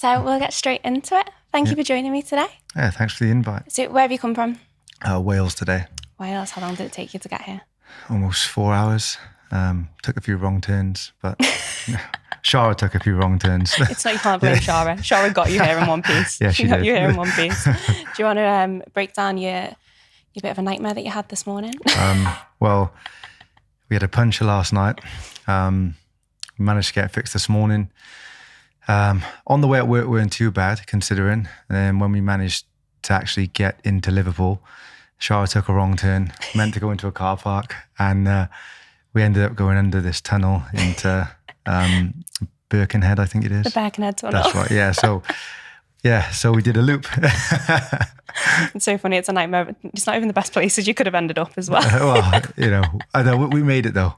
So we'll get straight into it. Thank you for joining me today. Yeah, thanks for the invite. So where have you come from? Wales today. Wales. How long did it take you to get here? Almost 4 hours. Took a few wrong turns, but Shara took a few wrong turns. It's not, you can't blame Shara. Shara got you here in one piece. Yeah, she got did. you here in one piece. Do you want to break down your bit of a nightmare that you had this morning? Well, we had a puncture last night. We managed to get it fixed this morning. On the way at work, we weren't too bad considering. And then when we managed to actually get into Liverpool, Shara took a wrong turn, meant to go into a car park, and we ended up going under this tunnel into Birkenhead, I think it is. The Birkenhead tunnel. That's right, yeah. So we did a loop. It's so funny. It's a nightmare. It's not even the best places you could have ended up as well. Well, I know we made it though.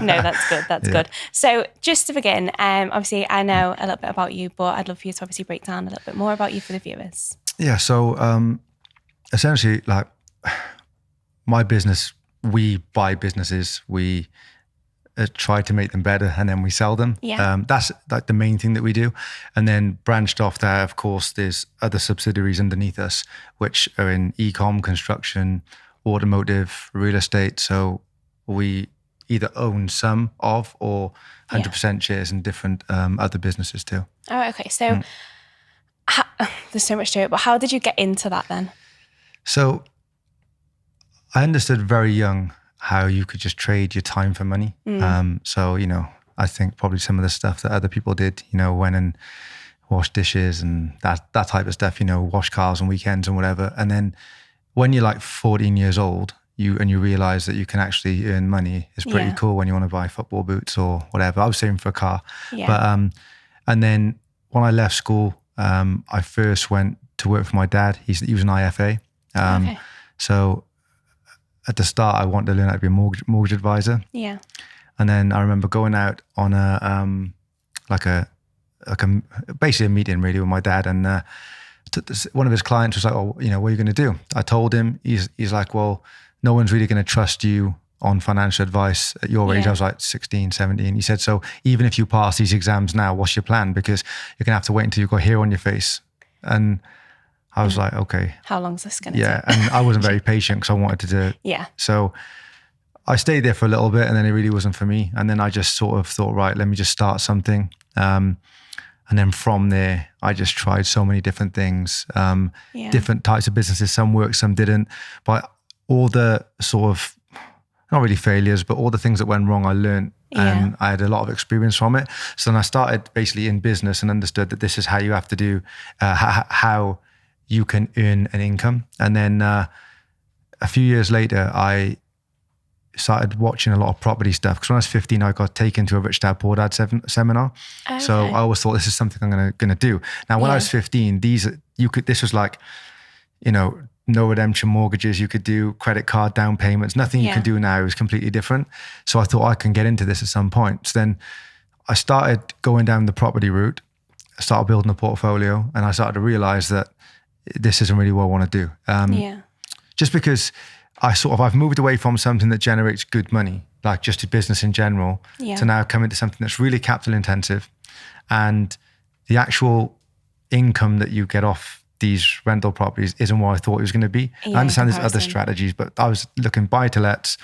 No, that's good. That's good. So just to begin, obviously I know a little bit about you, but I'd love for you to obviously break down a little bit more about you for the viewers. Yeah. So essentially, like my business, we buy businesses, we try to make them better, and then we sell them. Yeah. That's like the main thing that we do. And then branched off there, of course, there's other subsidiaries underneath us, which are in e-com, construction, automotive, real estate. So we either own some of or 100% shares in different other businesses too. Oh, okay. So there's so much to it, but how did you get into that then? So I understood very young how you could just trade your time for money. So, I think probably some of the stuff that other people did, went and washed dishes and that type of stuff, wash cars on weekends and whatever. And then when you're like 14 years old, you realize that you can actually earn money. It's pretty cool when you want to buy football boots or whatever. I was saving for a car. Yeah. But, and then when I left school, I first went to work for my dad. He was an IFA. Okay. So at the start, I wanted to learn how to be a mortgage advisor. Yeah. And then I remember going out on basically a meeting really with my dad, and one of his clients was like, "Oh, what are you going to do?" I told him. He's like, "Well, no one's really going to trust you on financial advice at your age." Yeah. I was like 16, 17. He said, "So even if you pass these exams now, what's your plan? Because you're going to have to wait until you've got hair on your face." And I was like, okay. How long's this going to take? Yeah, and I wasn't very patient because I wanted to do it. Yeah. So I stayed there for a little bit, and then it really wasn't for me. And then I just sort of thought, right, let me just start something. And then from there, I just tried so many different things, different types of businesses. Some worked, some didn't. But all the sort of, not really failures, but all the things that went wrong, I learned. And I had a lot of experience from it. So then I started basically in business and understood that this is how you have to do, how you can earn an income. And then a few years later, I started watching a lot of property stuff. Because when I was 15, I got taken to a Rich Dad Poor Dad seminar. Okay. So I always thought this is something I'm gonna do. Now, when I was 15, this was like, no redemption mortgages. You could do credit card down payments. Nothing you can do now is completely different. So I thought I can get into this at some point. So then I started going down the property route. I started building a portfolio, and I started to realize that this isn't really what I want to do. Just because I've moved away from something that generates good money, like just a business in general, to now come into something that's really capital intensive, and the actual income that you get off these rental properties isn't what I thought it was going to be. I understand there's other strategies, but I was looking buy-to-lets,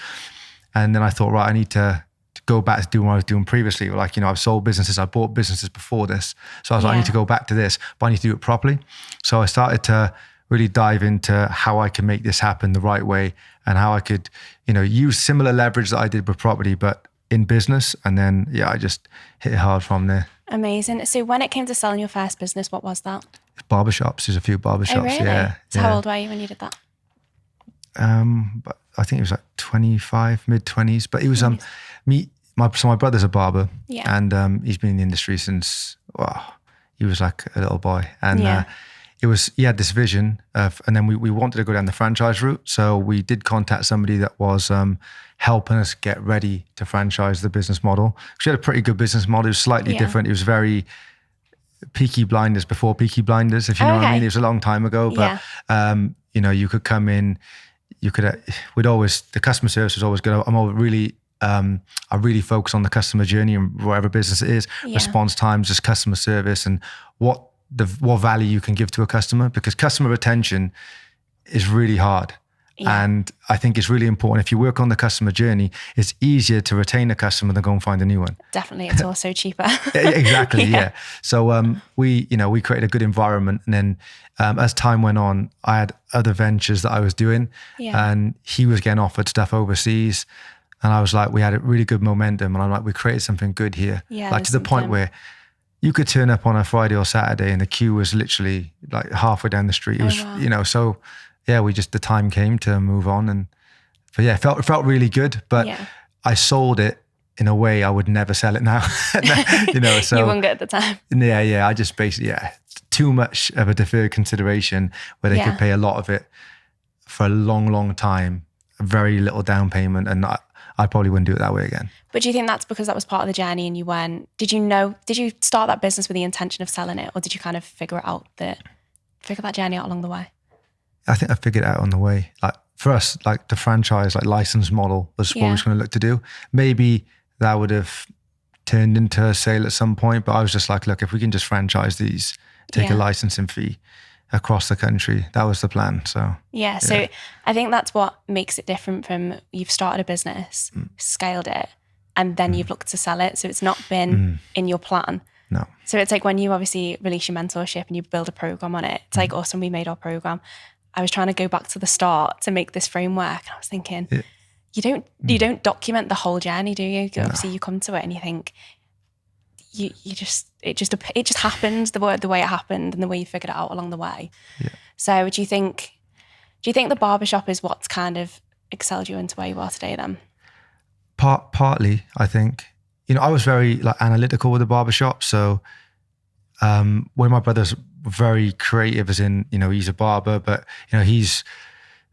and then I thought, right, I need to go back to doing what I was doing previously. Like, I've sold businesses, I bought businesses before this. So I was like, I need to go back to this, but I need to do it properly. So I started to really dive into how I can make this happen the right way, and how I could, use similar leverage that I did with property, but in business. And then, I just hit it hard from there. Amazing. So when it came to selling your first business, what was that? Barbershops. There's a few barbershops. Oh, really? Yeah. So how old were you when you did that? But I think it was like 25, mid-20s. But it was my brother's a barber, and he's been in the industry since he was like a little boy, and he had this vision of, and then we wanted to go down the franchise route. So we did contact somebody that was helping us get ready to franchise the business model. She had a pretty good business model. It was slightly different. It was very Peaky Blinders before Peaky Blinders, if you know what I mean. It was a long time ago, but you could come in, the customer service was always good. I really focus on the customer journey and whatever business it is, response times, just customer service, and what what value you can give to a customer, because customer retention is really hard. Yeah. And I think it's really important. If you work on the customer journey, it's easier to retain a customer than go and find a new one. Definitely. It's also cheaper. Exactly. Yeah. So we created a good environment. And then as time went on, I had other ventures that I was doing, and he was getting offered stuff overseas. And I was like, we had a really good momentum. And I'm like, we created something good here. Yeah, like to the point where you could turn up on a Friday or Saturday and the queue was literally like halfway down the street. It was, wow. So yeah, the time came to move on. But yeah, it felt really good, but I sold it in a way I would never sell it now. So you wouldn't get at the time. Yeah. I just basically, too much of a deferred consideration where they could pay a lot of it for a long, long time, very little down payment. And I probably wouldn't do it that way again. But do you think that's because that was part of the journey and did you start that business with the intention of selling it, or did you kind of figure that journey out along the way? I think I figured it out on the way. Like for us, like the franchise, like license model was what we was going to look to do. Maybe that would have turned into a sale at some point, but I was just like, look, if we can just franchise these, take a licensing fee across the country, that was the plan. So so I think that's what makes it different from you've started a business, scaled it, and then you've looked to sell it. So it's not been in your plan. No. So it's like when you obviously release your mentorship and you build a program on it, it's like us when we made our program. I was trying to go back to the start to make this framework, and I was thinking, you don't document the whole journey, do you? Obviously, you come to it and you think, it just happened the way it happened and the way you figured it out along the way. Yeah. So do you think the barbershop is what's kind of excelled you into where you are today then? Partly, I think. I was very analytical with the barbershop. So when my brother's very creative, as in, he's a barber, but he's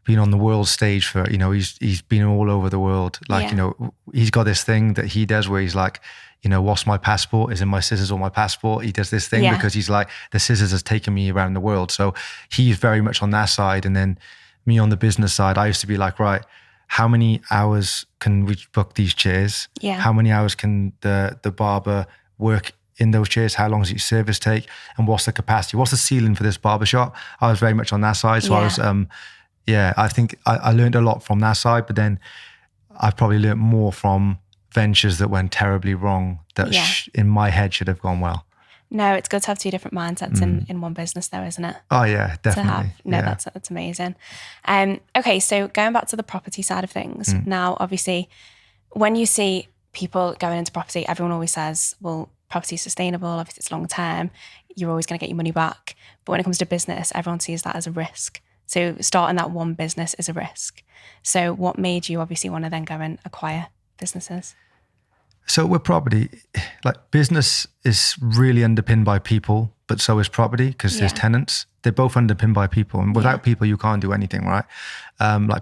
been on the world stage for, he's been all over the world. He's got this thing that he does where he's like, what's my passport? Is in my scissors or my passport? He does this thing because he's like, the scissors has taken me around the world. So he's very much on that side. And then me on the business side, I used to be like, right, how many hours can we book these chairs? Yeah. How many hours can the barber work in those chairs? How long does each service take? And what's the capacity? What's the ceiling for this barbershop? I was very much on that side. So I was, I think I learned a lot from that side, but then I've probably learned more from ventures that went terribly wrong that in my head should have gone well. No, it's good to have two different mindsets in one business though, isn't it? Oh yeah, definitely. That's amazing. Okay, so going back to the property side of things, now obviously when you see people going into property, everyone always says, well, property is sustainable, obviously it's long term, you're always going to get your money back. But when it comes to business, everyone sees that as a risk. So starting that one business is a risk. So what made you obviously want to then go and acquire businesses? So with property, business is really underpinned by people, but so is property because there's tenants. They're both underpinned by people. And without people, you can't do anything, right?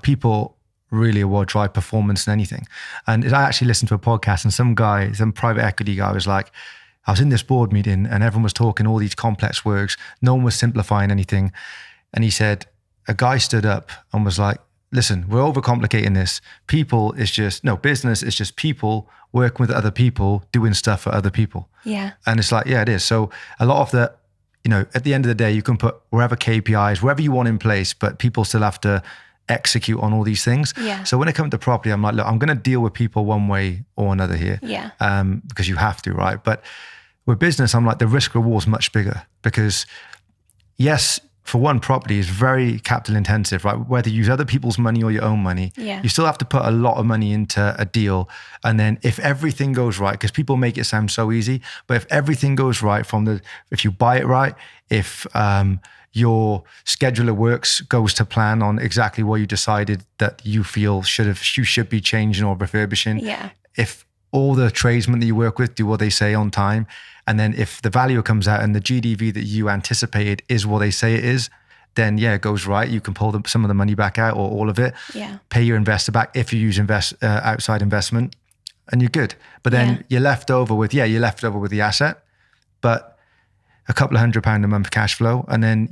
People really are what drive performance in anything. And I actually listened to a podcast and some private equity guy was like, I was in this board meeting and everyone was talking all these complex words. No one was simplifying anything. And he said, a guy stood up and was like, listen, we're overcomplicating this. Business is just people working with other people, doing stuff for other people. Yeah. And it's like, it is. So a lot of the, at the end of the day, you can put wherever KPIs, wherever you want in place, but people still have to execute on all these things. Yeah. So when it comes to property, I'm like, look, I'm going to deal with people one way or another here. Yeah. Because you have to, right? But with business, I'm like, the risk reward is much bigger because yes, for one, property is very capital intensive, right? Whether you use other people's money or your own money, you still have to put a lot of money into a deal. And then if everything goes right, because people make it sound so easy, but if everything goes right if you buy it right, if your schedule of works goes to plan on exactly what you decided that you feel you should be changing or refurbishing. Yeah. If all the tradesmen that you work with do what they say on time, and then if the value comes out and the GDV that you anticipated is what they say it is, then it goes right. You can pull some of the money back out or all of it. Yeah. Pay your investor back if you use outside investment, and you're good. But then you're left over with the asset, but a couple of £100 a month cash flow, and then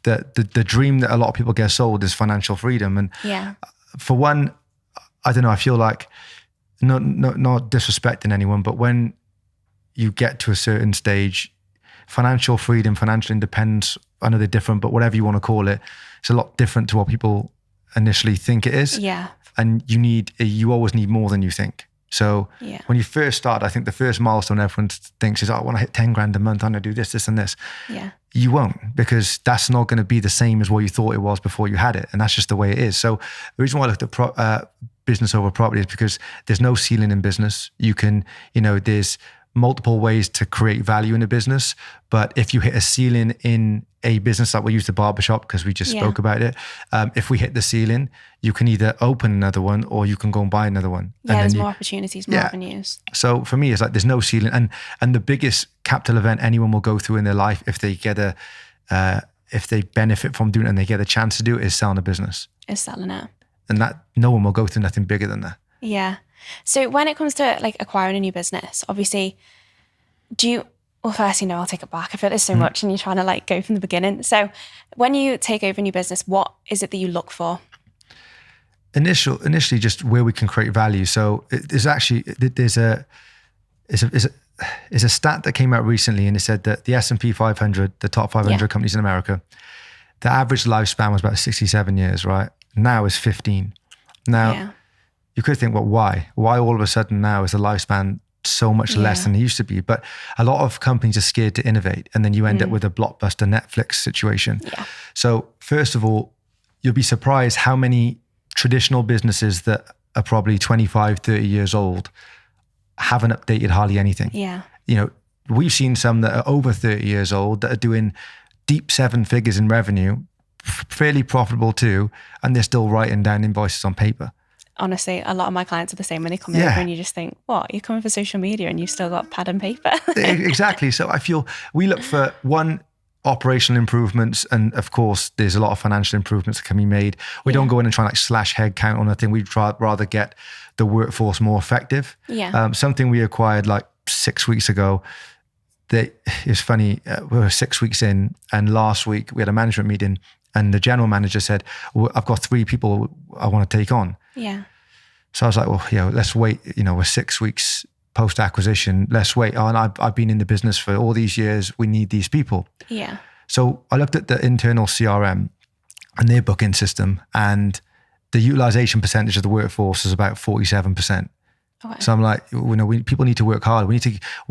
the dream that a lot of people get sold is financial freedom. And for one, I don't know. I feel like not disrespecting anyone, but when you get to a certain stage, financial freedom, financial independence, I know they're different, but whatever you want to call it, it's a lot different to what people initially think it is. Yeah. And you always need more than you think. So when you first start, I think the first milestone everyone thinks is, oh, I want to hit 10 grand a month, I'm going to do this, this, and this. Yeah. You won't, because that's not going to be the same as what you thought it was before you had it. And that's just the way it is. So the reason why I looked at business over property is because there's no ceiling in business. You can, there's multiple ways to create value in a business. But if you hit a ceiling in a business, like we use the barbershop because we just spoke about it. If we hit the ceiling, you can either open another one or you can go and buy another one. Yeah, there's more opportunities, more avenues. So for me, it's like there's no ceiling. And the biggest capital event anyone will go through in their life, if they benefit from doing it and they get a chance to do it, is selling a business. Is selling it. And that no one will go through nothing bigger than that. Yeah. So when it comes to like acquiring a new business, obviously, firstly, no, I'll take it back. I feel there's so much and you're trying to like go from the beginning. So when you take over a new business, what is it that you look for? Initially, just where we can create value. So there's a stat that came out recently, and it said that the S&P 500, the top 500 companies in America, the average lifespan was about 67 years, right? Now is 15. Now, you could think, well, why? Why all of a sudden now is the lifespan so much less than it used to be? But a lot of companies are scared to innovate, and then you end up with a blockbuster Netflix situation. Yeah. So first of all, you'll be surprised how many traditional businesses that are probably 25, 30 years old haven't updated hardly anything. Yeah. We've seen some that are over 30 years old that are doing deep 7 figures in revenue, fairly profitable too, and they're still writing down invoices on paper. Honestly, a lot of my clients are the same when they come over, and you just think, what, you're coming for social media and you've still got pad and paper? Exactly. So I feel we look for operational improvements, and of course there's a lot of financial improvements that can be made. We don't go in and try and like slash headcount on a thing. We'd rather get the workforce more effective. Yeah. Something we acquired like 6 weeks ago. It's funny, we were 6 weeks in, and last week we had a management meeting, and the general manager said, well, I've got 3 people I want to take on. Yeah. So I was like, well, let's wait. We're 6 weeks post-acquisition. Let's wait. Oh, and I've been in the business for all these years. We need these people. Yeah. So I looked at the internal CRM and their booking system, and the utilization percentage of the workforce is about 47%. Okay. So I'm like, people need to work harder. We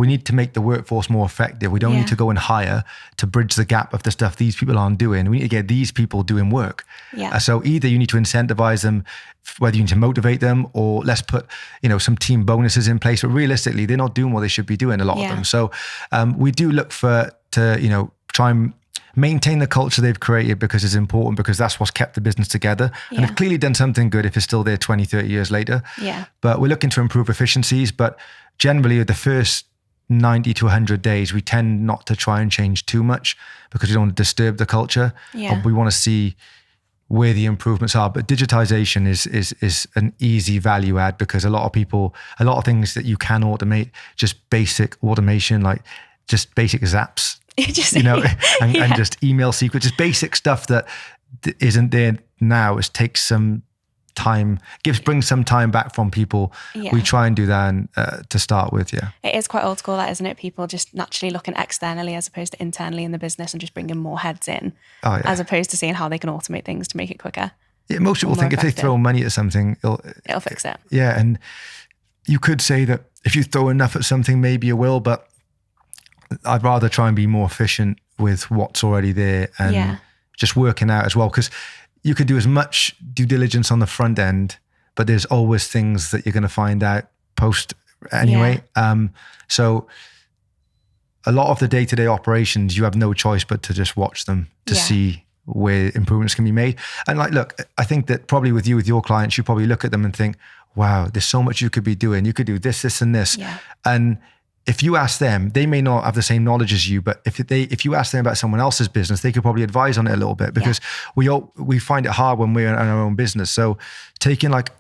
need to make the workforce more effective. We don't need to go and hire to bridge the gap of the stuff these people aren't doing. We need to get these people doing work. Yeah. So either you need to incentivize them, whether you need to motivate them, or let's put, some team bonuses in place. But realistically, they're not doing what they should be doing, a lot of them. So we do look to try and maintain the culture they've created, because it's important, because that's what's kept the business together. Yeah. And they've clearly done something good if it's still there 20, 30 years later. Yeah. But we're looking to improve efficiencies. But generally, the first 90 to 100 days, we tend not to try and change too much, because we don't want to disturb the culture. Yeah. We want to see where the improvements are. But digitization is an easy value add, because a lot of things that you can automate, just basic automation, like just basic zaps. And just email sequences, basic stuff that isn't there now. It takes some time, brings some time back from people. Yeah. We try and do that to start with. Yeah, it is quite old school, that, isn't it? People just naturally looking externally as opposed to internally in the business, and just bringing more heads in, as opposed to seeing how they can automate things to make it quicker. Yeah, most people think if they throw money at something, it'll fix it. Yeah, and you could say that if you throw enough at something, maybe you will, but I'd rather try and be more efficient with what's already there, and just working out as well, because you could do as much due diligence on the front end, but there's always things that you're going to find out post anyway. Yeah. So a lot of the day-to-day operations, you have no choice but to just watch them to see where improvements can be made. And like, look, I think that probably with your clients, you probably look at them and think, wow, there's so much you could be doing. You could do this, this, and this. Yeah. And if you ask them, they may not have the same knowledge as you, but if you ask them about someone else's business, they could probably advise on it a little bit, because we find it hard when we're in our own business. So taking like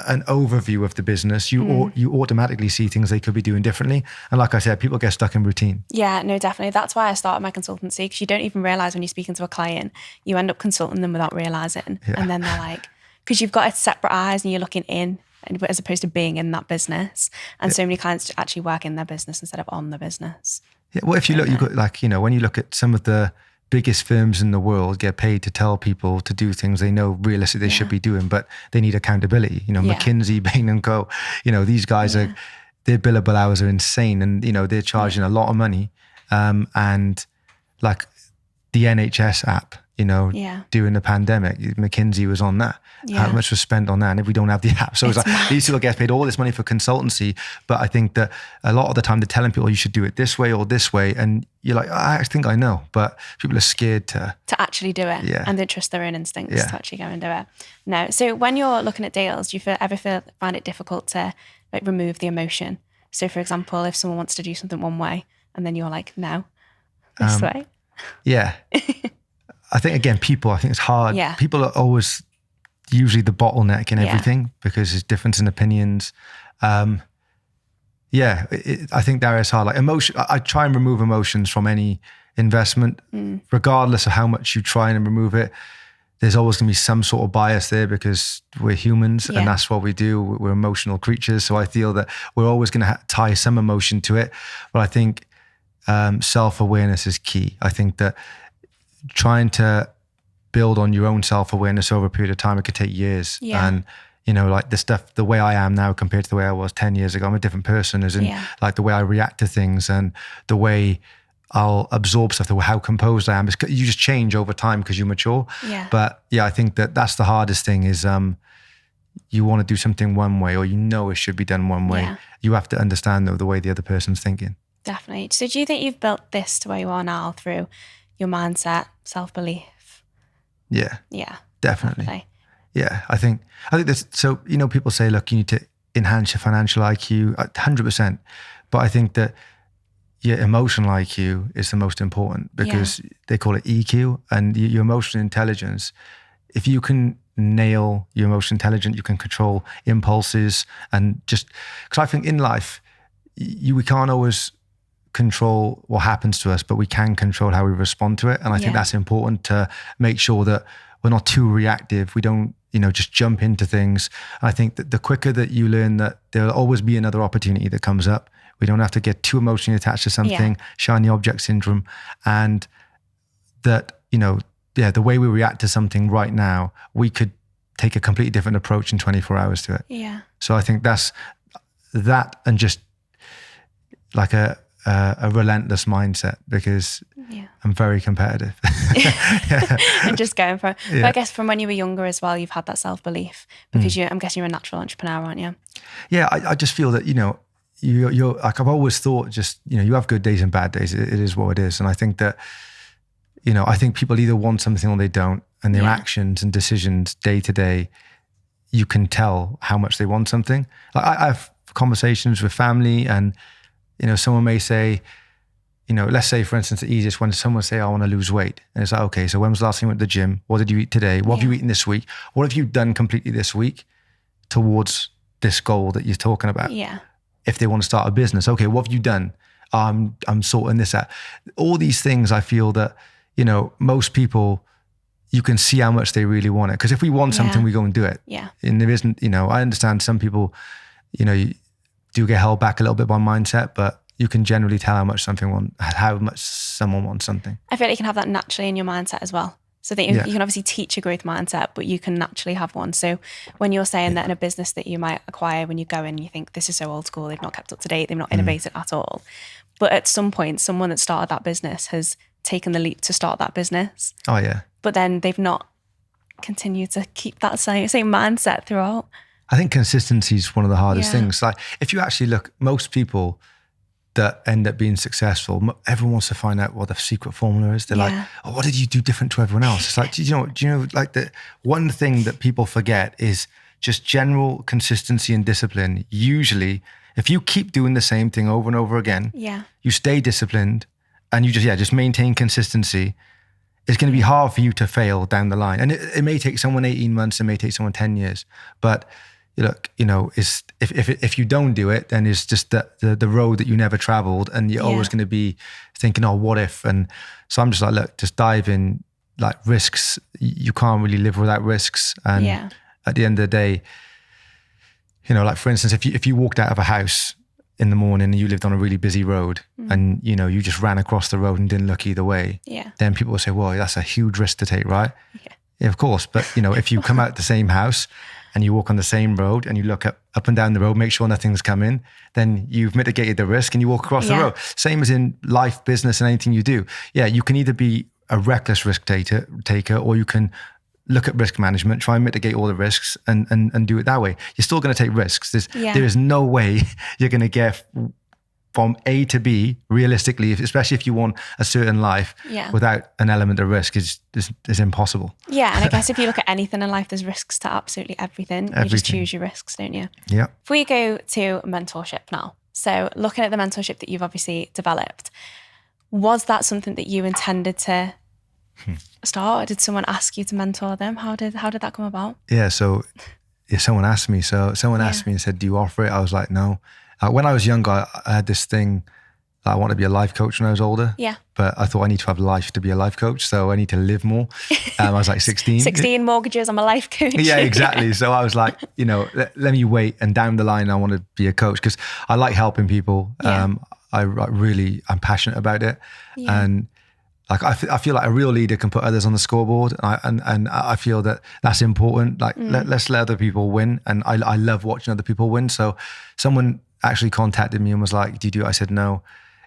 an overview of the business, you automatically see things they could be doing differently. And like I said, people get stuck in routine. Yeah, no, definitely. That's why I started my consultancy, because you don't even realize when you're speaking to a client, you end up consulting them without realizing. Yeah. And then they're like, because you've got separate eyes and you're looking in, as opposed to being in that business. And so many clients actually work in their business instead of on the business. Yeah, well, if you look, you got like, you know, when you look at some of the biggest firms in the world get paid to tell people to do things they know realistically they should be doing, but they need accountability. You know, McKinsey, Bain and Co. You know, these guys are, their billable hours are insane, and you know they're charging a lot of money. And like the NHS app, you know, during the pandemic, McKinsey was on that. How much was spent on that? And if we don't have the app, so it's like these people get paid all this money for consultancy, but I think that a lot of the time they're telling people you should do it this way or this way, and you're like, I think I know, but people are scared to actually do it, and they trust their own instincts to actually go and do it. No, so when you're looking at deals, do you ever find it difficult to like remove the emotion? So, for example, if someone wants to do something one way, and then you're like, no, this way. Yeah. I think, again, I think it's hard. Yeah. People are always usually the bottleneck in everything because there's difference in opinions. I think that is hard. Like emotion, I try and remove emotions from any investment, regardless of how much you try and remove it. There's always going to be some sort of bias there because we're humans and that's what we do. We're emotional creatures. So I feel that we're always going to tie some emotion to it. But I think self-awareness is key. I think that trying to build on your own self-awareness over a period of time, it could take years. And, you know, like the way I am now compared to the way I was 10 years ago, I'm a different person, as in like the way I react to things and the way I'll absorb stuff, how composed I am. You just change over time because you mature. But I think that's the hardest thing is you want to do something one way, or you know it should be done one way. You have to understand though the way the other person's thinking. Definitely. So do you think you've built this to where you are now through your mindset, self-belief? Yeah, definitely. Yeah, I think there's, so, you know, people say, look, you need to enhance your financial IQ, 100%. But I think that your emotional IQ is the most important because they call it EQ, and your emotional intelligence. If you can nail your emotional intelligence, you can control impulses, and just, because I think in life, we can't always control what happens to us, but we can control how we respond to it. And I think that's important to make sure that we're not too reactive. We don't, you know, just jump into things. And I think that the quicker that you learn that there'll always be another opportunity that comes up, we don't have to get too emotionally attached to something, shiny object syndrome. And that, you know, the way we react to something right now, we could take a completely different approach in 24 hours to it. Yeah. So I think that's that, and just like a relentless mindset, because I'm very competitive. And just going for it. But I guess from when you were younger as well, you've had that self-belief because I'm guessing you're a natural entrepreneur, aren't you? Yeah, I just feel that, you know, you're like, I've always thought just, you know, you have good days and bad days. It is what it is. And I think that, you know, I think people either want something or they don't, and their actions and decisions day to day, you can tell how much they want something. Like I have conversations with family, and you know, someone may say, you know, let's say, for instance, the easiest one is someone say, I want to lose weight. And it's like, okay, so when was the last time you went to the gym? What did you eat today? What have you eaten this week? What have you done completely this week towards this goal that you're talking about? Yeah. If they want to start a business, okay, what have you done? I'm sorting this out. All these things, I feel that, you know, most people, you can see how much they really want it. Because if we want something, we go and do it. Yeah. And there isn't, you know, I understand some people, you know, do get held back a little bit by mindset, but you can generally tell how much someone wants something. I feel like you can have that naturally in your mindset as well. So that you can obviously teach a growth mindset, but you can naturally have one. So when you're saying that in a business that you might acquire, when you go in, you think this is so old school, they've not kept up to date, they've not innovated at all. But at some point, someone that started that business has taken the leap to start that business. Oh yeah. But then they've not continued to keep that same mindset throughout. I think consistency is one of the hardest things. Like if you actually look, most people that end up being successful, everyone wants to find out what the secret formula is. They're like, oh, what did you do different to everyone else? It's like, do you know, like the one thing that people forget is just general consistency and discipline. Usually, if you keep doing the same thing over and over again, you stay disciplined and you just maintain consistency, it's going to be hard for you to fail down the line. And it may take someone 18 months, it may take someone 10 years, but look, you know, if you don't do it, then it's just the road that you never traveled, and you're always going to be thinking, oh, what if? And so I'm just like, look, just dive in. Like risks, you can't really live without risks. And at the end of the day, you know, like for instance, if you walked out of a house in the morning and you lived on a really busy road and, you know, you just ran across the road and didn't look either way, then people will say, well, that's a huge risk to take, right? Yeah, of course. But, you know, if you come out the same house and you walk on the same road and you look up and down the road, make sure nothing's coming, then you've mitigated the risk and you walk across the road. Same as in life, business, and anything you do. Yeah, you can either be a reckless risk taker or you can look at risk management, try and mitigate all the risks and do it that way. You're still going to take risks. There is no way you're going to get from A to B realistically, especially if you want a certain life without an element of risk is impossible. Yeah, and I guess if you look at anything in life, there's risks to absolutely everything. You just choose your risks, don't you? Yeah. If we go to mentorship now, so looking at the mentorship that you've obviously developed, was that something that you intended to start? Or did someone ask you to mentor them? How did that come about? Yeah, so someone asked me. So someone asked me and said, do you offer it? I was like, no. When I was younger, I had this thing that I wanted to be a life coach when I was older. Yeah. But I thought I need to have life to be a life coach. So I need to live more. I was like 16. 16 mortgages, I'm a life coach. Yeah, exactly. So I was like, you know, let me wait. And down the line, I want to be a coach because I like helping people. I'm passionate about it. Yeah. And like, I feel like a real leader can put others on the scoreboard. And I feel that that's important. Like, let's let other people win. And I love watching other people win. So someone actually contacted me and was like, do you do it? I said, no.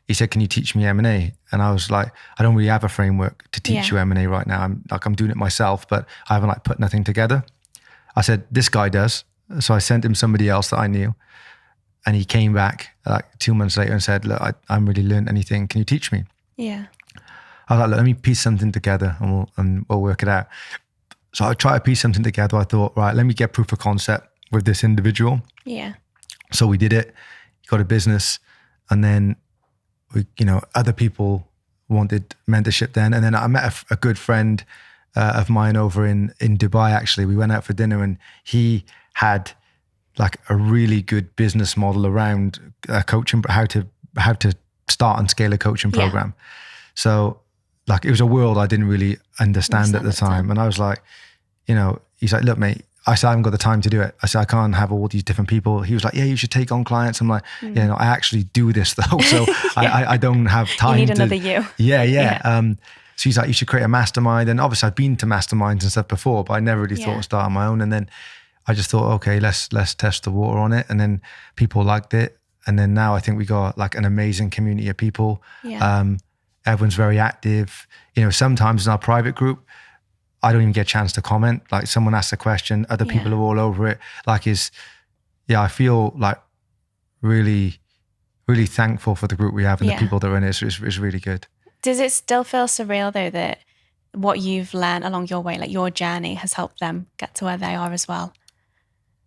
He said, can you teach me M&A? And I was like, I don't really have a framework to teach you M&A right now. I'm doing it myself, but I haven't like put nothing together. I said, this guy does. So I sent him somebody else that I knew. And he came back like 2 months later and said, look, I haven't really learned anything. Can you teach me? Yeah. I was like, look, let me piece something together and we'll work it out. So I tried to piece something together. I thought, right, let me get proof of concept with this individual. Yeah. So we did it, got a business, and then other people wanted mentorship then. And then I met a good friend of mine over in Dubai, actually. We went out for dinner and he had like a really good business model around coaching, how to start and scale a coaching program. So like it was a world I didn't really understand at the time. And I was like, he's like, look, mate, I said, I haven't got the time to do it. I said, I can't have all these different people. He was like, yeah, you should take on clients. I'm like, I actually do this though. So I don't have time. You need another you. Yeah. So he's like, you should create a mastermind. And obviously I've been to masterminds and stuff before, but I never really thought of starting my own. And then I just thought, okay, let's test the water on it. And then people liked it. And then now I think we got like an amazing community of people. Yeah. Everyone's very active. Sometimes in our private group, I don't even get a chance to comment. Like someone asks a question, other people are all over it. I feel like really, really thankful for the group we have and the people that are in it. So it's really good. Does it still feel surreal though that what you've learned along your way, like your journey has helped them get to where they are as well?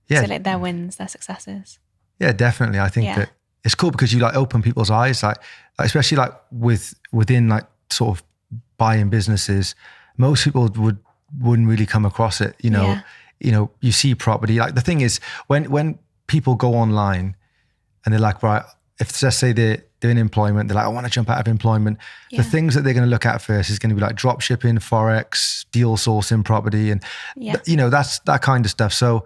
Yeah. So like their wins, their successes. Yeah, definitely. I think that it's cool because you like open people's eyes, like especially like within like sort of buying businesses. Most people wouldn't really come across it, you see property. Like the thing is when people go online and they're like, right, if let's say they're in employment, they're like, I want to jump out of employment. The things that they're going to look at first is going to be like drop shipping, Forex, deal sourcing property. And that's that kind of stuff. So,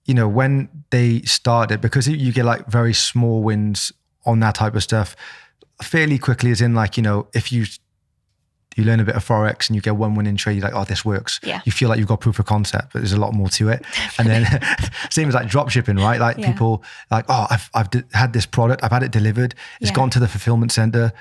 when they start it, because you get like very small wins on that type of stuff fairly quickly, as in like, if you learn a bit of Forex and you get one win in trade, you're like, oh, this works. Yeah. You feel like you've got proof of concept, but there's a lot more to it. Definitely. And then same as like drop shipping, right? Like people like, oh, I've had this product, I've had it delivered, it's gone to the fulfillment center.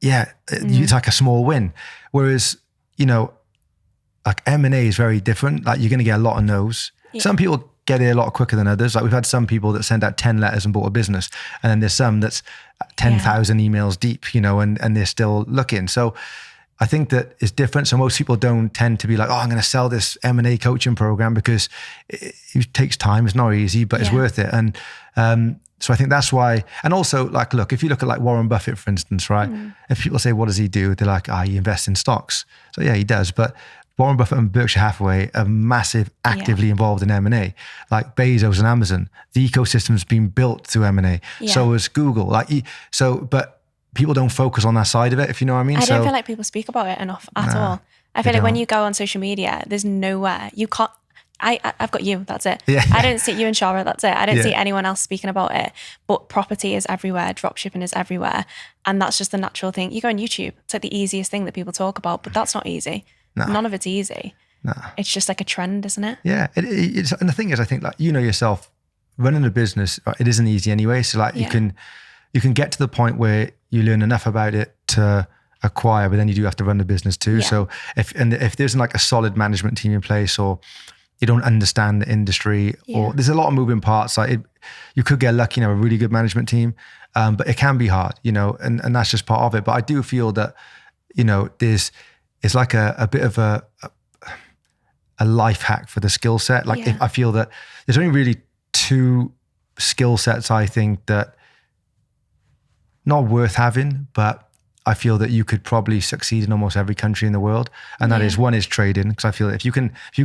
Yeah, it's like a small win. Whereas, like M&A is very different. Like you're going to get a lot of no's. Yeah. Some people get it a lot quicker than others. Like we've had some people that send out 10 letters and bought a business. And then there's some that's 10,000 emails deep, and they're still looking. So I think that it's different. So most people don't tend to be like, oh, I'm going to sell this M&A coaching program because it takes time. It's not easy, but it's worth it. And so I think that's why. And also like, look, if you look at like Warren Buffett, for instance, right? If people say, what does he do? They're like, he invests in stocks. So yeah, he does. But Warren Buffett and Berkshire Hathaway are actively involved in M&A. Like Bezos and Amazon, the ecosystem's been built through M&A. Yeah. So is Google. But people don't focus on that side of it, if you know what I mean. I don't feel like people speak about it enough at all. I feel like when you go on social media, there's nowhere. You can't, I've got you, that's it. Yeah. I don't see you and Shara, that's it. I don't Yeah. see anyone else speaking about it. But property is everywhere, dropshipping is everywhere. And that's just the natural thing. You go on YouTube, it's like the easiest thing that people talk about, but that's not easy. No. None of it's easy. No. It's just like a trend, isn't it? Yeah. It's, and the thing is, I think, like, you know yourself, running a business, it isn't easy anyway. So like you can get to the point where you learn enough about it to acquire, but then you do have to run the business too. Yeah. So if there's like a solid management team in place, or you don't understand the industry, or there's a lot of moving parts. Like you could get lucky, a really good management team, but it can be hard, and that's just part of it. But I do feel that, it's like a bit of a life hack for the skill set. Like I feel that there's only really two skill sets I think that not worth having, but I feel that you could probably succeed in almost every country in the world. And that is, one is trading. Because I feel that if you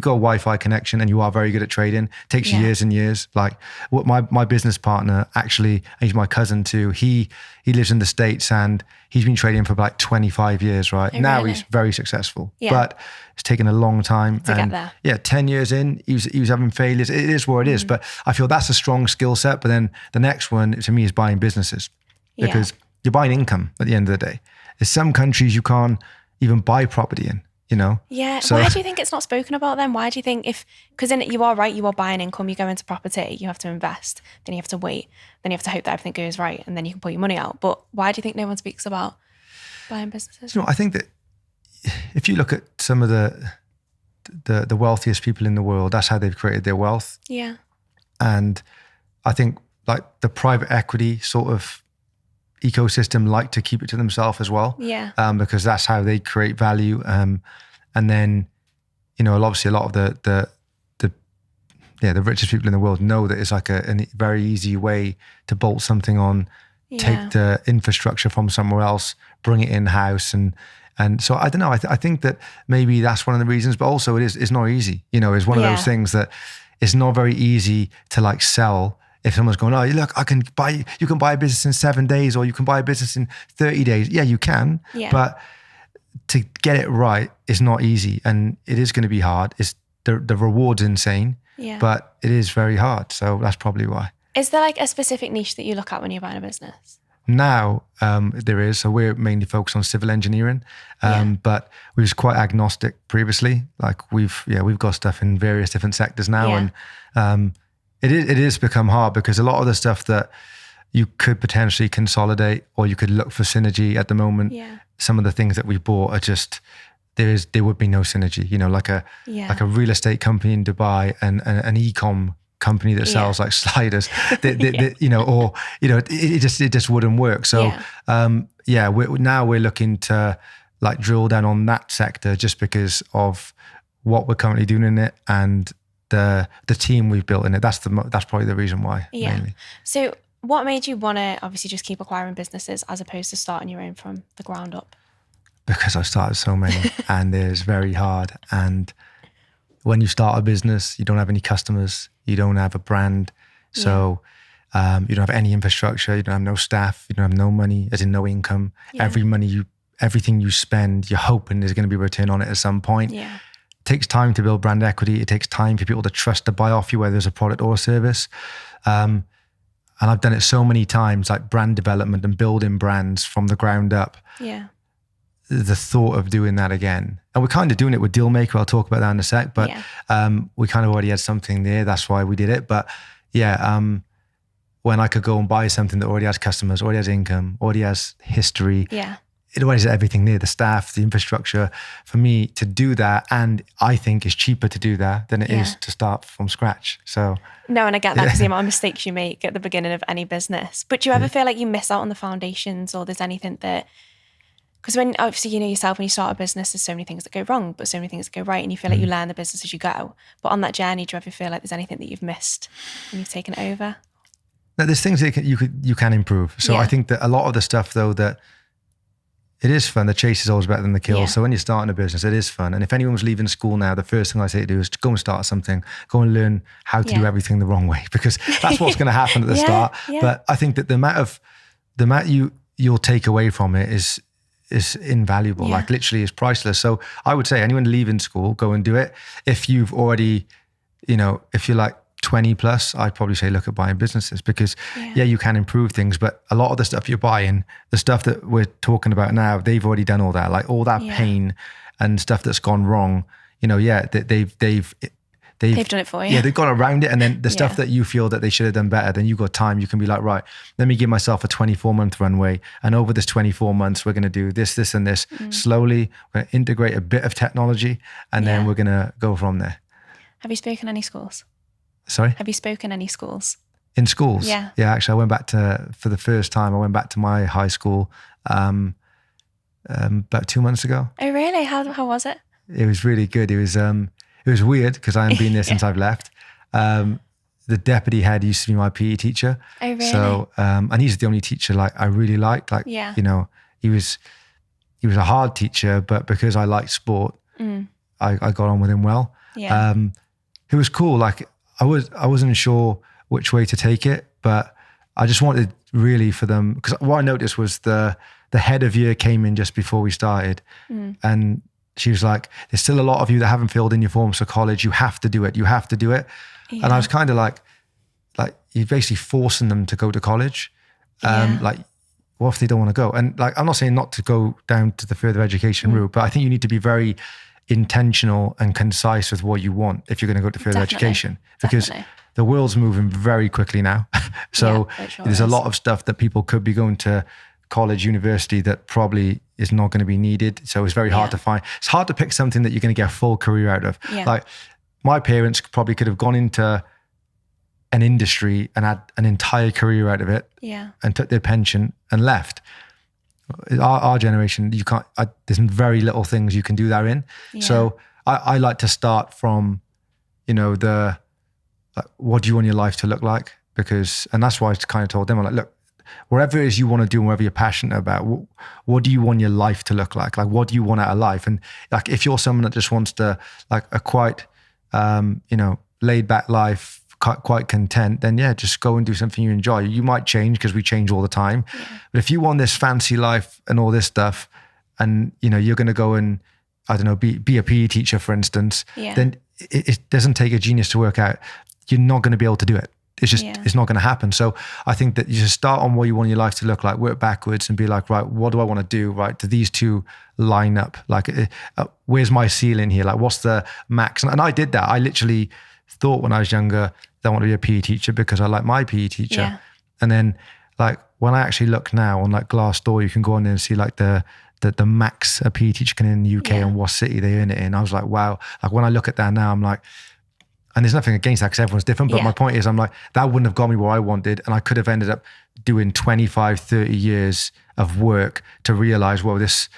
got a Wi-Fi connection and you are very good at trading, it takes years and years. Like what my business partner, actually, he's my cousin too. He lives in the States and he's been trading for like 25 years, right? Now really? He's very successful, but it's taken a long time to get there. Yeah, 10 years in, he was having failures. It is what it is. But I feel that's a strong skill set. But then the next one to me is buying businesses, because you're buying income at the end of the day. There's some countries you can't even buy property in, Yeah. So, why do you think it's not spoken about then? Why do you think because you are right, you are buying income, you go into property, you have to invest, then you have to wait, then you have to hope that everything goes right, and then you can pull your money out. But why do you think no one speaks about buying businesses? I think that if you look at some of the wealthiest people in the world, that's how they've created their wealth. Yeah. And I think like the private equity sort of ecosystem like to keep it to themselves as well. Yeah. Because that's how they create value. And then, obviously a lot of the richest people in the world know that it's like a very easy way to bolt something on, take the infrastructure from somewhere else, bring it in-house. And so I don't know, I think that maybe that's one of the reasons, but also it's not easy. It's one of those things that it's not very easy to like sell. If someone's going, oh, look, you can buy a business in 7 days, or you can buy a business in 30 days. Yeah, you can. Yeah. But to get it right is not easy. And it is going to be hard. The reward's insane, but it is very hard. So that's probably why. Is there like a specific niche that you look at when you're buying a business? Now, there is. So we're mainly focused on civil engineering, but we was quite agnostic previously. Like we've got stuff in various different sectors now. And it is become hard because a lot of the stuff that you could potentially consolidate or you could look for synergy at the moment, some of the things that we bought are just, there would be no synergy, like a real estate company in Dubai and an e-com company that sells like sliders, it just wouldn't work. So we're looking to like drill down on that sector just because of what we're currently doing in it and the team we've built in it. That's probably the reason why. Yeah. Mainly. So what made you want to obviously just keep acquiring businesses as opposed to starting your own from the ground up? Because I started so many and it's very hard. And when you start a business, you don't have any customers, you don't have a brand. So you don't have any infrastructure, you don't have no staff, you don't have no money, as in no income. Yeah. Everything you spend, you're hoping there's going to be a return on it at some point. Yeah. It takes time to build brand equity. It takes time for people to trust to buy off you, whether it's a product or a service. And I've done it so many times, like brand development and building brands from the ground up. Yeah. The thought of doing that again. And we're kind of doing it with Dealmaker. I'll talk about that in a sec, but we kind of already had something there. That's why we did it. But when I could go and buy something that already has customers, already has income, already has history. Yeah. It always has everything there, the staff, the infrastructure. For me to do that, and I think it's cheaper to do that than it is to start from scratch. So no, and I get that because the amount of mistakes you make at the beginning of any business. But do you ever feel like you miss out on the foundations, or there's anything that, because when obviously you know yourself, when you start a business, there's so many things that go wrong, but so many things that go right, and you feel like you learn the business as you go. But on that journey, do you ever feel like there's anything that you've missed when you've taken it over? No, there's things that you can improve. So I think that a lot of the stuff though that it is fun. The chase is always better than the kill. Yeah. So when you're starting a business, it is fun. And if anyone's leaving school now, the first thing I say to do is to go and start something, go and learn how to do everything the wrong way, because that's what's going to happen at the start. Yeah. But I think that the amount you'll take away from it is invaluable. Like literally is priceless. So I would say anyone leaving school, go and do it. If you've already you know, if you're like 20 plus, I'd probably say look at buying businesses because you can improve things, but a lot of the stuff you're buying, the stuff that we're talking about now, they've already done all that, like all that pain and stuff that's gone wrong, you know, they've done it for you. Yeah, they've gone around it. And then the stuff that you feel that they should have done better, then you've got time. You can be like, right, let me give myself a 24-month runway. And over this 24 months, we're going to do this, this, and this. Slowly, we're going to integrate a bit of technology and then we're going to go from there. Have you spoken any schools? Sorry? Have you spoken any schools? In schools? Yeah. Yeah, actually, I went back for the first time, I went back to my high school about 2 months ago. Oh, really? How was it? It was really good. It was weird because I haven't been there since I've left. The deputy head used to be my PE teacher. Oh, really? So, and he's the only teacher like I really liked. Like, you know, he was a hard teacher, but because I liked sport, I got on with him well. Yeah. It was cool. Like I wasn't sure which way to take it, but I just wanted really for them, because what I noticed was the head of year came in just before we started and she was like, there's still a lot of you that haven't filled in your forms for college. You have to do it. You have to do it. Yeah. And I was kind of like you're basically forcing them to go to college. Like, what if they don't want to go? And like, I'm not saying not to go down to the further education route, but I think you need to be very intentional and concise with what you want if you're going to go to further education, because the world's moving very quickly now. So there's a lot of stuff that people could be going to college, university that probably is not going to be needed. So it's very hard to find. It's hard to pick something that you're going to get a full career out of. Yeah. Like my parents probably could have gone into an industry and had an entire career out of it and took their pension and left. Our generation, you can't, there's very little things you can do that in. Yeah. So I like to start from, you know, what do you want your life to look like? And that's why I kind of told them, I'm like, look, whatever it is you want to do and whatever you're passionate about, what do you want your life to look like? Like, what do you want out of life? And like, if you're someone that just wants to like a quite, you know, laid back life, quite content, then just go and do something you enjoy. You might change because we change all the time. Yeah. But if you want this fancy life and all this stuff and, you know, you're going to go and, I don't know, be a PE teacher, for instance, then it doesn't take a genius to work out. You're not going to be able to do it. It's just, it's not going to happen. So I think that you just start on what you want your life to look like, work backwards and be like, right, what do I want to do? Right. Do these two line up? Like, where's my ceiling here? Like, what's the max? And I did that. I literally thought when I was younger, that I want to be a PE teacher because I like my PE teacher. Yeah. And then like, when I actually look now on like Glassdoor, you can go on there and see like the max a PE teacher can in the UK and what city they earn it in. I was like, wow. Like when I look at that now, I'm like, and there's nothing against that because everyone's different. But my point is, I'm like, that wouldn't have got me where I wanted. And I could have ended up doing 25, 30 years of work to realize, well, this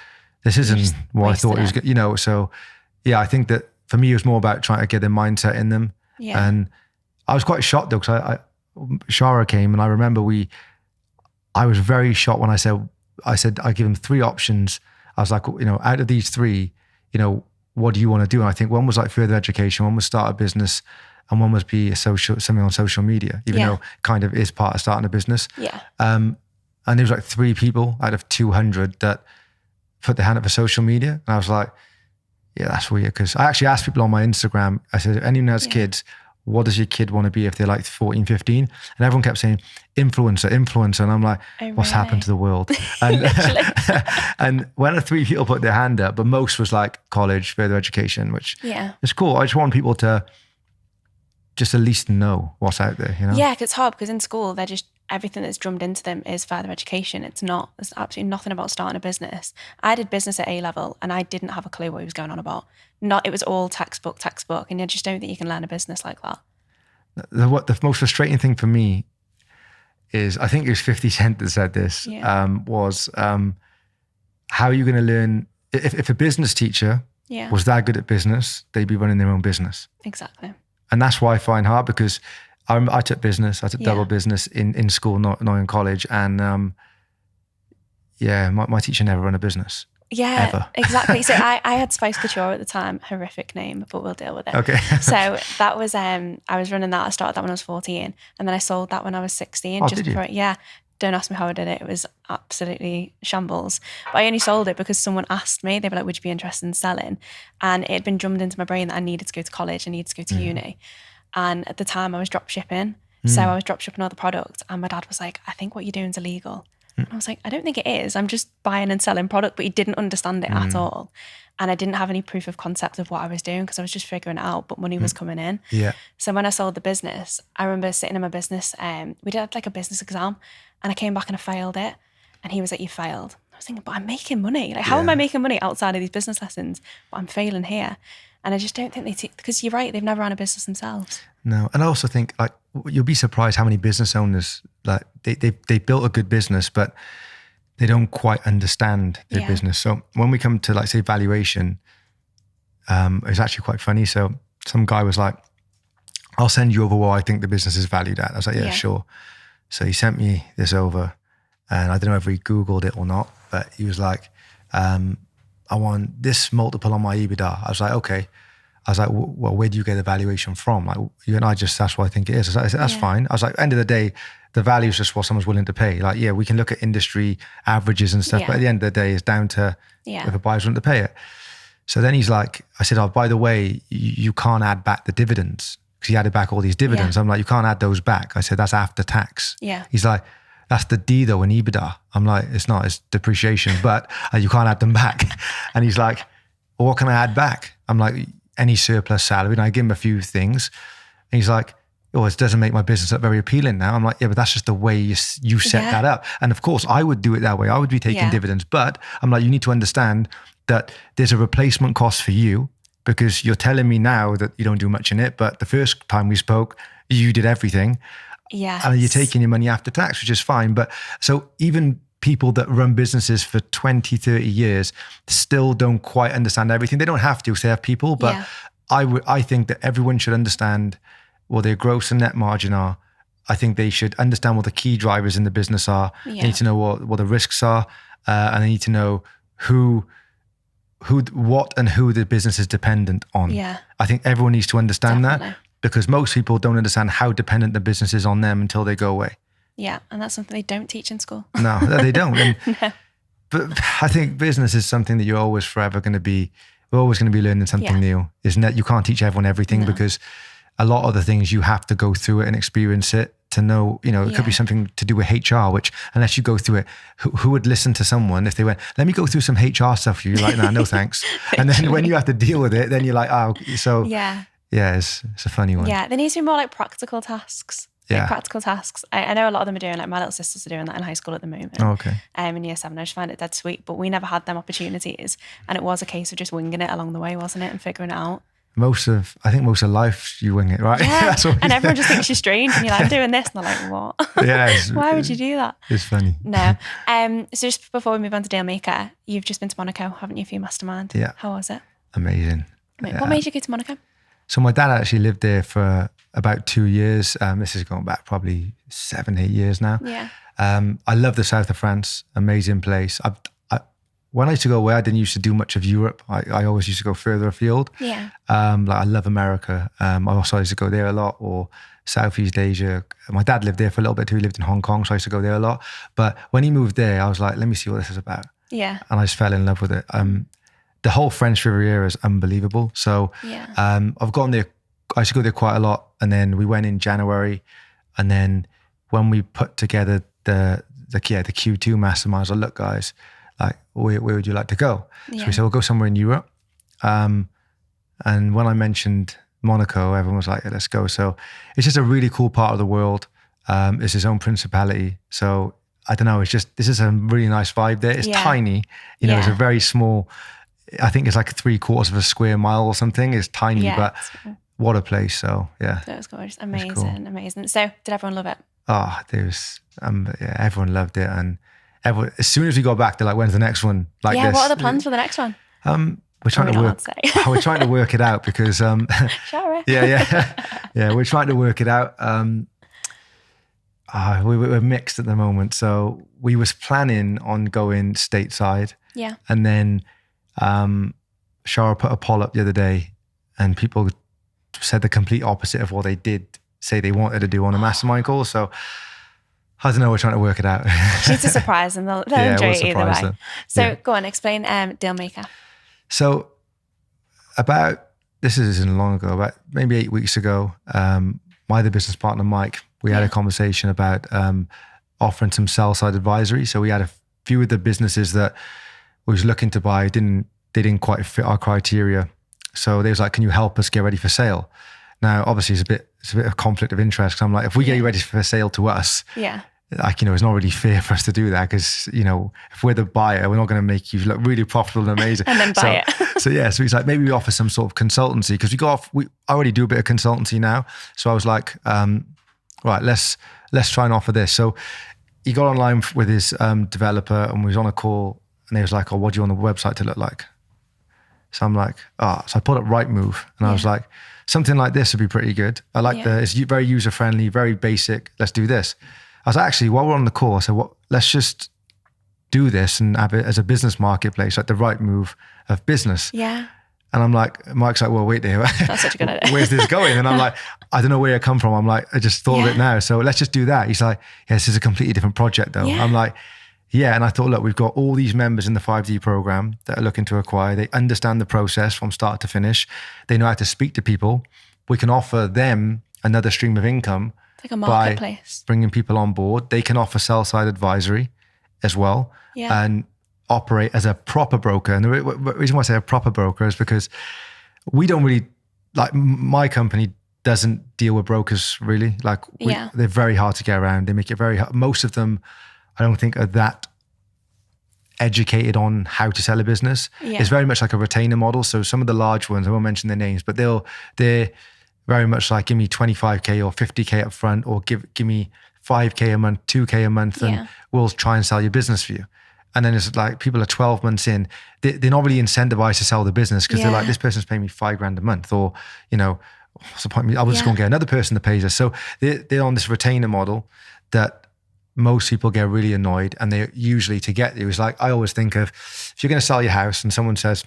isn't what I thought it was good. You know, so yeah, I think that for me, it was more about trying to get their mindset in them. Yeah. And I was quite shocked though, because Shara came and I remember I was very shocked when I said, I give them 3 options. I was like, you know, out of these 3, you know, what do you want to do? And I think one was like further education, one was start a business, and one was be something on social media, even though it kind of is part of starting a business. Yeah. And there was like 3 people out of 200 that put their hand up for social media. And I was like, yeah, that's weird. Because I actually asked people on my Instagram, I said, anyone who has kids, what does your kid want to be if they're like 14, 15? And everyone kept saying, influencer. And I'm like, what's happened to the world? And, and when the 3 people put their hand up, but most was like college, further education, which is cool. I just want people to just at least know what's out there, you know? Yeah, 'cause it's hard because in school, they're just, everything that's drummed into them is further education. There's absolutely nothing about starting a business. I did business at A-level and I didn't have a clue what he was going on about. It was all textbook. And I just don't think you can learn a business like that. The most frustrating thing for me is, I think it was 50 Cent that said this, was how are you going to learn, if a business teacher was that good at business, they'd be running their own business. Exactly. And that's why I find hard, because I took business, I took double business in school, not in college. And my teacher never ran a business. Yeah, ever. Exactly. So I had Spice Couture at the time, horrific name, but we'll deal with it. Okay. So that was, I was running that, I started that when I was 14 and then I sold that when I was 16. Oh, did you? Don't ask me how I did it. It was absolutely shambles. But I only sold it because someone asked me, they were like, would you be interested in selling? And it had been drummed into my brain that I needed to go to college, I needed to go to uni. And at the time I was drop shipping. So I was drop shipping all the products, and my dad was like, I think what you're doing is illegal. And I was like, I don't think it is. I'm just buying and selling product. But he didn't understand it at all. And I didn't have any proof of concept of what I was doing because I was just figuring it out, but money was coming in. Yeah. So when I sold the business, I remember sitting in my business, we did like a business exam, and I came back and I failed it. And he was like, you failed. I was thinking, but I'm making money. Like, how am I making money outside of these business lessons? But I'm failing here. And I just don't think they because you're right, they've never run a business themselves. No. And I also think, like, you'll be surprised how many business owners, like, they built a good business, but they don't quite understand their business. So when we come to, like, say, valuation, it's actually quite funny. So some guy was like, I'll send you over what I think the business is valued at. I was like, yeah, sure. So he sent me this over, and I don't know if he Googled it or not, but he was like, I want this multiple on my EBITDA. I was like, okay. I was like, well, where do you get the valuation from? Like, you and I just, that's what I think it is. I said, that's fine. I was like, end of the day, the value is just what someone's willing to pay. Like, yeah, we can look at industry averages and stuff, but at the end of the day, it's down to if a buyer's willing to pay it. So then he's like, I said, oh, by the way, you can't add back the dividends, because he added back all these dividends. I'm like, you can't add those back. I said, that's after tax. He's like, that's the D though in EBITDA. I'm like, it's not, it's depreciation, but you can't add them back. And he's like, well, what can I add back? I'm like, any surplus salary. And I give him a few things. And he's like, oh, it doesn't make my business look very appealing now. I'm like, yeah, but that's just the way you set that up. And of course, I would do it that way. I would be taking dividends. But I'm like, you need to understand that there's a replacement cost for you, because you're telling me now that you don't do much in it. But the first time we spoke, you did everything. And you're taking your money after tax, which is fine. But so even people that run businesses for 20, 30 years still don't quite understand everything. They don't have to, because they have people. But I think that everyone should understand what their gross and net margin are. I think they should understand what the key drivers in the business are. They need to know what the risks are. And they need to know what and who the business is dependent on. I think everyone needs to understand that, because most people don't understand how dependent the business is on them until they go away. Yeah, and that's something they don't teach in school. No, they don't. And, but I think business is something that you're always forever going to be, we're always going to be learning something new. Isn't it? You can't teach everyone everything, because a lot of the things you have to go through it and experience it to know, it could be something to do with HR, which unless you go through it, who would listen to someone if they went, let me go through some HR stuff for you? You're like, nah, no thanks. And then when you have to deal with it, then you're like, oh, so yeah, it's a funny one. Yeah, there needs to be more like practical tasks. Practical tasks. I know a lot of them are doing, like my little sisters are doing that in high school at the moment. Oh, okay. In year 7, I just find it dead sweet, but we never had them opportunities, and it was a case of just winging it along the way, wasn't it, and figuring it out. I think most of life you wing it, right? Yeah. And everyone just thinks you're strange, and you're like, I'm doing this, and they're like, what? Yeah. Why would you do that? It's funny. No. So just before we move on to Dealmaker, you've just been to Monaco, haven't you, for your mastermind? Yeah. How was it? Amazing. What made you go to Monaco? So my dad actually lived there for about 2 years. This is going back probably 7, 8 years now. Yeah. I love the south of France. Amazing place. When I used to go away, I didn't used to do much of Europe. I always used to go further afield. Yeah. Like I love America. I also used to go there a lot, or Southeast Asia. My dad lived there for a little bit too. He lived in Hong Kong, so I used to go there a lot. But when he moved there, I was like, let me see what this is about. Yeah. And I just fell in love with it. The whole French Riviera is unbelievable. So I've gone there. I used to go there quite a lot. And then we went in January. And then when we put together the Q2 mastermind, I was like, look, guys, like, where would you like to go? Yeah. So we said, we'll go somewhere in Europe. And when I mentioned Monaco, everyone was like, yeah, let's go. So it's just a really cool part of the world. It's its own principality. So I don't know, this is a really nice vibe there. It's tiny, it's a very small, I think it's like 3/4 of a square mile or something. It's tiny, but what a place. So yeah. That was gorgeous. Amazing, cool. Amazing. So did everyone love it? Oh, everyone loved it. And as soon as we got back, they're like, when's the next one? Like this. What are the plans for the next one? We're trying to work it out because Shara. We're trying to work it out. We're mixed at the moment. So we was planning on going stateside. Yeah. And then Shara put a poll up the other day, and people said the complete opposite of what they did say they wanted to do on a mastermind call. So I don't know, we're trying to work it out. She's a surprise, and they'll enjoy it either way. So go on, explain Dealmaker. So about this isn't long ago, but maybe 8 weeks ago, my other business partner, Mike, we had a conversation about offering some sell-side advisory. So we had a few of the businesses that we was looking to buy, they didn't quite fit our criteria. So they was like, can you help us get ready for sale? Now, obviously it's a bit of conflict of interest. 'Cause I'm like, if we get you ready for sale to us, like, it's not really fair for us to do that, because, if we're the buyer, we're not going to make you look really profitable and amazing. And then buy it. So he's like, maybe we offer some sort of consultancy, because I already do a bit of consultancy now. So I was like, right, let's try and offer this. So he got online with his developer, and we was on a call, and he was like, oh, what do you want the website to look like? So I'm like, so I pulled up Rightmove, and I was like, something like this would be pretty good. I like it's very user-friendly, very basic. Let's do this. I was actually, while we're on the call, I said, let's just do this and have it as a business marketplace, like the Rightmove of business. Yeah. And I'm like, Mike's like, well, wait there. That's such a good idea. Where's this going? And I'm like, I don't know where it come from. I'm like, I just thought of it now. So let's just do that. He's like, yeah, this is a completely different project though. I'm like, yeah. And I thought, look, we've got all these members in the 5D program that are looking to acquire. They understand the process from start to finish. They know how to speak to people. We can offer them another stream of income. It's like a marketplace. By bringing people on board. They can offer sell-side advisory as well. Yeah. And operate as a proper broker. And the reason why I say a proper broker is because we don't really, like, my company doesn't deal with brokers really. Like, they're very hard to get around. They make it very hard. Most of them, I don't think, are that educated on how to sell a business. It's very much like a retainer model. So some of the large ones, I won't mention their names, but they're very much like, give me 25K or 50K up front, or give me 5K a month, 2K a month, and we'll try and sell your business for you. And then it's like, people are 12 months in, they're not really incentivized to sell the business, because they're like, this person's paying me $5,000 a month, or, what's the point? I will just go and get another person that pays us. So they're on this retainer model that most people get really annoyed, and they usually, to get you, is like, I always think of, if you're going to sell your house and someone says,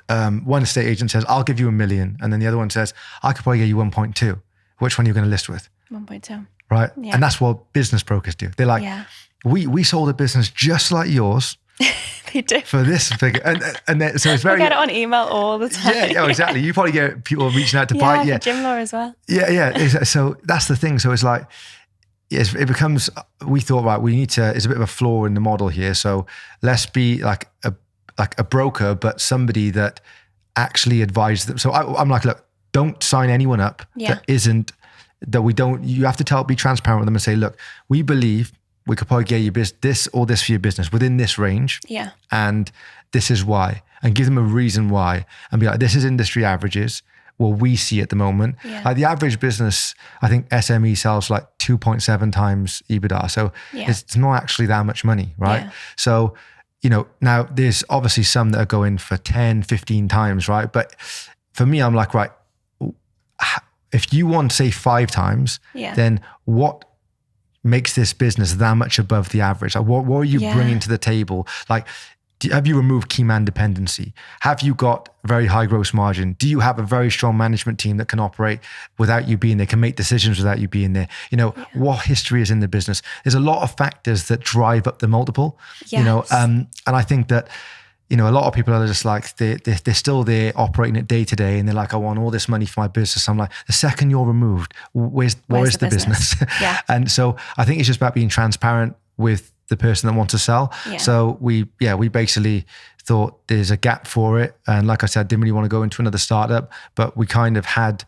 one estate agent says, I'll give you $1 million. And then the other one says, I could probably get you 1.2. Which one are you going to list with? 1.2. Right. Yeah. And that's what business brokers do. They're like, we sold a business just like yours. They do. For this figure. And so it's very... I get it on email all the time. Yeah, exactly. You probably get people reaching out to buy it. Yeah, gym law as well. Yeah. So that's the thing. So it's like, it becomes, we thought, right, we need to, it's a bit of a flaw in the model here. So let's be like a broker, but somebody that actually advises them. So I'm like, look, don't sign anyone up you have to be transparent with them and say, look, we believe we could probably get you this or this for your business within this range. Yeah. And this is why. And give them a reason why. And be like, this is industry averages. Well, we see at the moment. Yeah. Like the average business, I think SME sells like 2.7 times EBITDA. So it's not actually that much money, right? Yeah. So, now there's obviously some that are going for 10, 15 times, right? But for me, I'm like, right, if you want, say, 5 times, then what makes this business that much above the average? Like, what are you bringing to the table? Like, have you removed key man dependency? Have you got very high gross margin? Do you have a very strong management team that can operate without you being there, can make decisions without you being there? What history is in the business? There's a lot of factors that drive up the multiple, and I think that, a lot of people are just like, they're still there operating it day to day, and they're like, I want all this money for my business. I'm like, the second you're removed, where is the business? Yeah. And so I think it's just about being transparent with the person that wants to sell. Yeah. So we basically thought there's a gap for it. And like I said, didn't really want to go into another startup, but we kind of had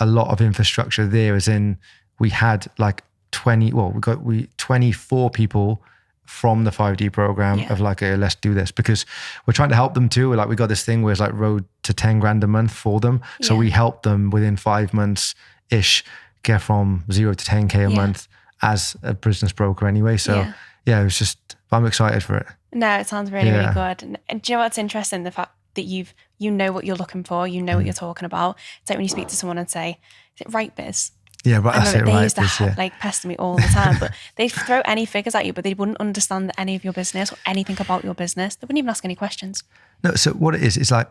a lot of infrastructure there, as in we had like 24 people from the 5D program of like, let's do this, because we're trying to help them too. Like, we got this thing where it's like road to 10 grand a month for them. So we help them within 5 months ish get from 0 to 10K a month as a business broker anyway. So it was just, I'm excited for it. No, it sounds really, really good. And do you know what's interesting? The fact that you know what you're looking for, you know what you're talking about. It's like when you speak to someone and say, is it right biz? Yeah, right. That's it, they right. used to like pester me all the time, but they throw any figures at you, but they wouldn't understand any of your business or anything about your business. They wouldn't even ask any questions. No, so what it is, it's like,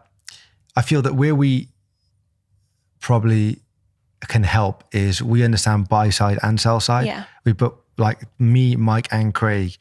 I feel that where we probably can help is we understand buy side and sell side. Yeah. But like me, Mike and Craig,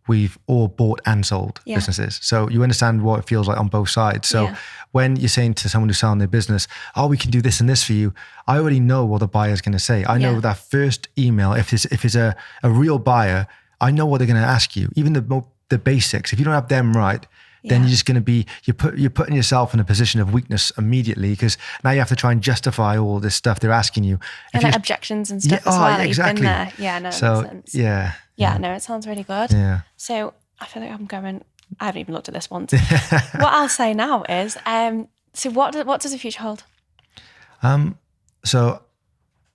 we've all bought and sold businesses. So you understand what it feels like on both sides. So when you're saying to someone who's selling their business, oh, we can do this and this for you, I already know what the buyer's going to say. I know that first email, if it's a real buyer, I know what they're going to ask you, even the basics. If you don't have them right, then you're just going to be, you're putting yourself in a position of weakness immediately, because now you have to try and justify all this stuff they're asking you. And like objections and stuff as well. Exactly. You've been there. Yeah, no, so, it makes sense. Yeah, no, it sounds really good. Yeah. So I feel like I haven't even looked at this once. What I'll say now is, so what does the future hold? So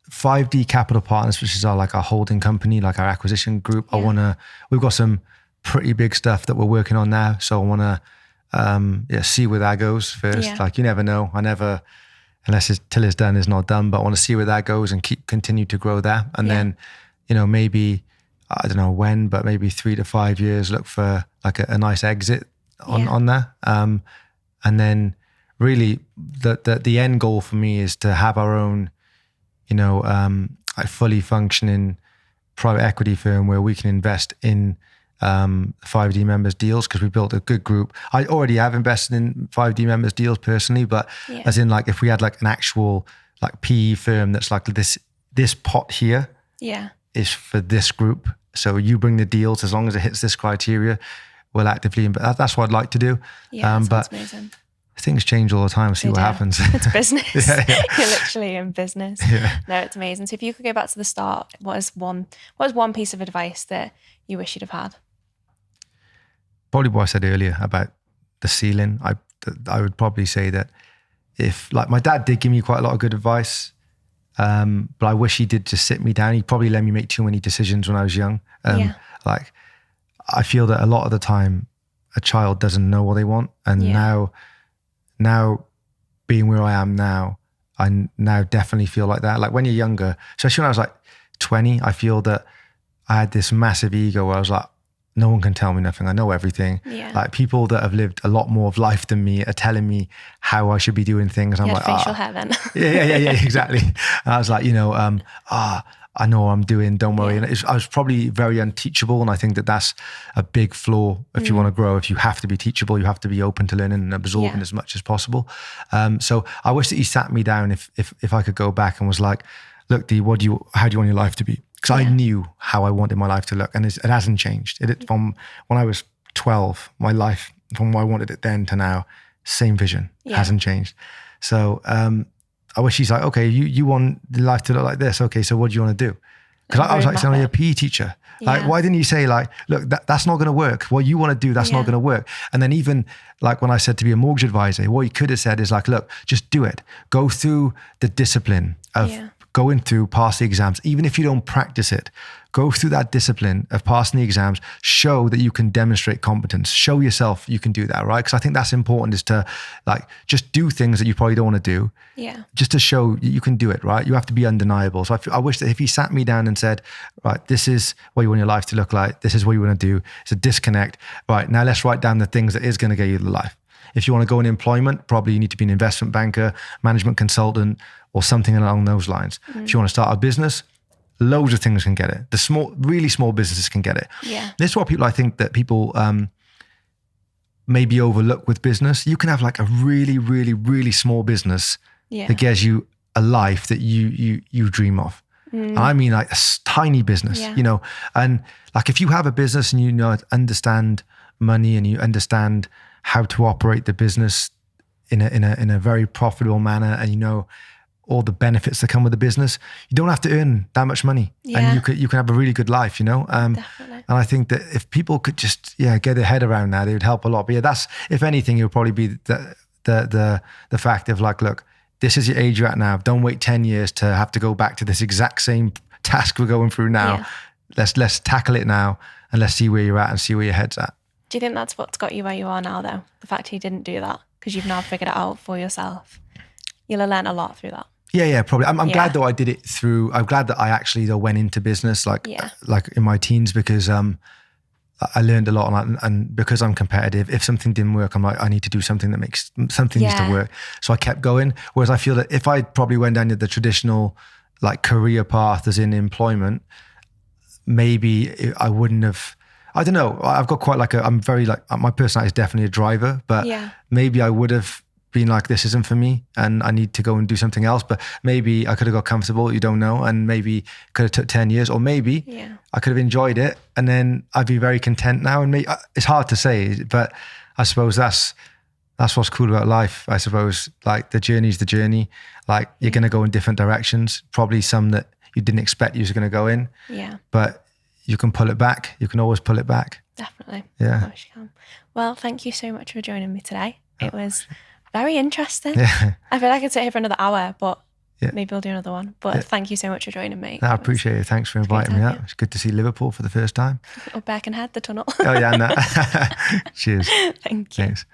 5D Capital Partners, which is our holding company, like our acquisition group. We've got some pretty big stuff that we're working on now. So I want to see where that goes first. Yeah. You never know. Till it's done, it's not done. But I want to see where that goes and continue to grow that. And then, maybe, I don't know when, but maybe 3 to 5 years, look for a nice exit on that. And then really the end goal for me is to have our own, a fully functioning private equity firm where we can invest in 5D members deals, because we built a good group. I already have invested in 5D members deals personally, but as in if we had an actual PE firm that's this pot here is for this group. So you bring the deals, as long as it hits this criteria, we'll actively invest. That's what I'd like to do. Yeah, that's amazing. Things change all the time. See what happens. It's business. You're literally in business. Yeah. No, it's amazing. So if you could go back to the start, what is one piece of advice that you wish you'd have had? Probably what I said earlier about the ceiling. I would probably say that if my dad did give me quite a lot of good advice, but I wish he did just sit me down. He probably let me make too many decisions when I was young. I feel that a lot of the time a child doesn't know what they want. And now being where I am now, I now definitely feel like that. When you're younger, especially when I was 20, I feel that I had this massive ego where I was no one can tell me nothing. I know everything. Yeah. People that have lived a lot more of life than me are telling me how I should be doing things. I'm facial hair then. yeah, exactly. And I was I know what I'm doing, don't worry. And I was probably very unteachable. And I think that that's a big flaw if you want to grow. If you have to be teachable, you have to be open to learning and absorbing as much as possible. So I wish that he sat me down if I could go back and was look, Dee, how do you want your life to be? Because I knew how I wanted my life to look, and it hasn't changed. From when I was 12, my life, from what I wanted it then to now, same vision, hasn't changed. So I wish he's okay, you want the life to look like this. Okay, so what do you want to do? Because I was saying, I'm a PE teacher. Why didn't you say look, that's not going to work. What you want to do, that's not going to work. And then even when I said to be a mortgage advisor, what you could have said is look, just do it. Go through the discipline of going through, pass the exams. Even if you don't practice it, go through that discipline of passing the exams, show that you can demonstrate competence, show yourself you can do that, right? Because I think that's important, is to just do things that you probably don't want to do, just to show you can do it, right? You have to be undeniable. So I wish that if he sat me down and said, right, this is what you want your life to look like, this is what you want to do, it's a disconnect, right, now let's write down the things that is going to get you the life. If you want to go in employment, probably you need to be an investment banker, management consultant, or something along those lines. If you want to start a business, loads of things can get it. The really small businesses can get it. Yeah. This is what I think that people maybe overlook with business. You can have a really, really, really small business that gives you a life that you dream of. And I mean a tiny business, and if you have a business and you understand money and you understand how to operate the business in a very profitable manner, and all the benefits that come with the business, you don't have to earn that much money, and you can have a really good life, Definitely. And I think that if people could just get their head around that, it would help a lot. But that's, if anything, it would probably be the fact of look, this is your age you're at now. Don't wait 10 years to have to go back to this exact same task we're going through now. Let's tackle it now, and let's see where you're at and see where your head's at. Do you think that's what's got you where you are now, though? The fact he didn't do that, because you've now figured it out for yourself. You'll have learned a lot through that. Yeah, probably. I'm glad though I did it through. I'm glad that I actually though went into business like in my teens, because I learned a lot, and because I'm competitive, if something didn't work, I'm I need to do something that makes something needs to work. So I kept going. Whereas I feel that if I probably went down the traditional career path as in employment, maybe I wouldn't have. I don't know. I've got quite I'm very my personality is definitely a driver, but maybe I would have been like, this isn't for me and I need to go and do something else. But maybe I could have got comfortable, you don't know. And maybe could have took 10 years, or maybe I could have enjoyed it and then I'd be very content now. And it's hard to say, but I suppose that's what's cool about life. I suppose like the journey's the journey. Like you're going to go in different directions, probably some that you didn't expect you was going to go in. Yeah. But you can pull it back. You can always pull it back. Definitely. Yeah. Of course you can. Well, thank you so much for joining me today. It was very interesting. Yeah. I feel like I could sit here for another hour, but maybe we'll do another one. But thank you so much for joining me. No, I appreciate it. Thanks for inviting me out. It's good to see Liverpool for the first time. Or Birkenhead, the tunnel. Oh yeah, no. Cheers. Thank you. Thanks.